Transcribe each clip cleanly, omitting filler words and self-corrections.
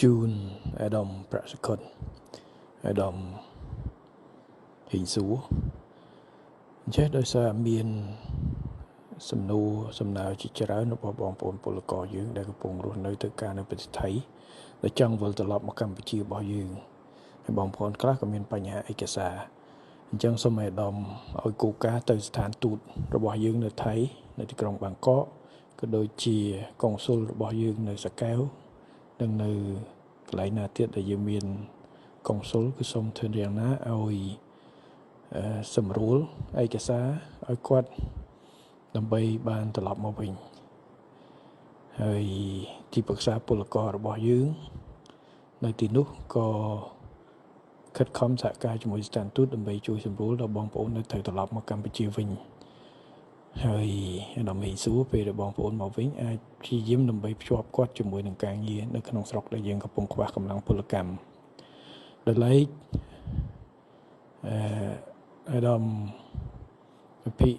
June អាដាមប្រាក់សកុនអាដាមហ៊ីងស៊ូចេះដោយសារមានសំណួរសំណើជាច្រើនរបស់បងប្អូនពលករយើងដែលកំពុងរស់នៅធ្វើការនៅប្រទេសថៃដែលចង់វិលត្រឡប់មកកម្ពុជារបស់យើងហើយបងប្អូនខ្លះក៏មានបញ្ហាឯកសារអញ្ចឹងសូមអាដាមឲ្យគោលការណ៍ទៅស្ថានទូតរបស់យើងនៅថៃនៅទីក្រុងបាងកកក៏ដូចជាកុងស៊ុលរបស់យើងនៅសាកែវនិងនៅកន្លែងណាទៀតដែលយើងមានកុងស៊ុលគឺសូមធ្វើយ៉ាងណាឲ្យសម្រួលឯកសារឲ្យគាត់ដើម្បីបានត្រឡប់មកវិញហើយទីប្រឹក្សាពលកររបស់យើងនៅទីនោះក៏ខិតខំសហការជាមួយស្ថានទូតដើម្បីជួយសម្រួលដល់បងប្អូននៅត្រូវត្រឡប់មកកម្ពុជាវិញហើយអាដាមហ៊ីស៊ូពេលដែលបងប្អូនមកវិញអាចព្យាយាមដើម្បីភ្ជាប់គាត់ជាមួយនឹងការងារនៅក្នុងស្រុកដែលយើងកំពុងខ្វះកម្លាំងពលកម្មដោយឡែកអាដាមពី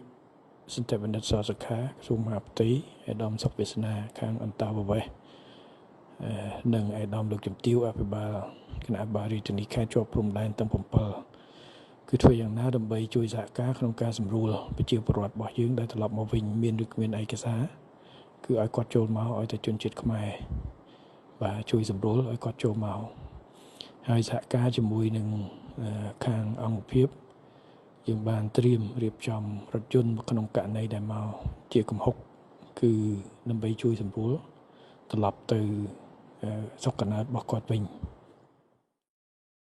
សន្តិបណ្ឌិតសសុខាក្រសួងមហាផ្ទៃអាដាមសុកវាសនាខាងអន្តរប្រវេសន៍និងអាដាមលោកជំទាវអភិបាលគណៈអភិបាលរាជធានីខេត្តជាប់ព្រំដែនទាំង7គឺធ្វើយ៉ាងណាដើម្បីជួយសហការក្នុងការសម្រួលប្រជាពលរដ្ឋរបស់យើងដែលត្រឡប់មកវិញមានឬគ្មានឯកសារគឺឲ្យគាត់ចូលមកឲ្យតែជនជាតិខ្មែរបាទជួយសម្រួលឲ្យគាត់ចូលមកហើយសហការជាមួយនឹងខាងអង្គភាពយើងបានត្រៀមរៀបចំរថយន្តក្នុងករណីដែលមកជាកំហុកគឺដើម្បីជួយសម្រួលត្រឡប់ទៅស្រុកកំណើតរបស់គាត់វិញ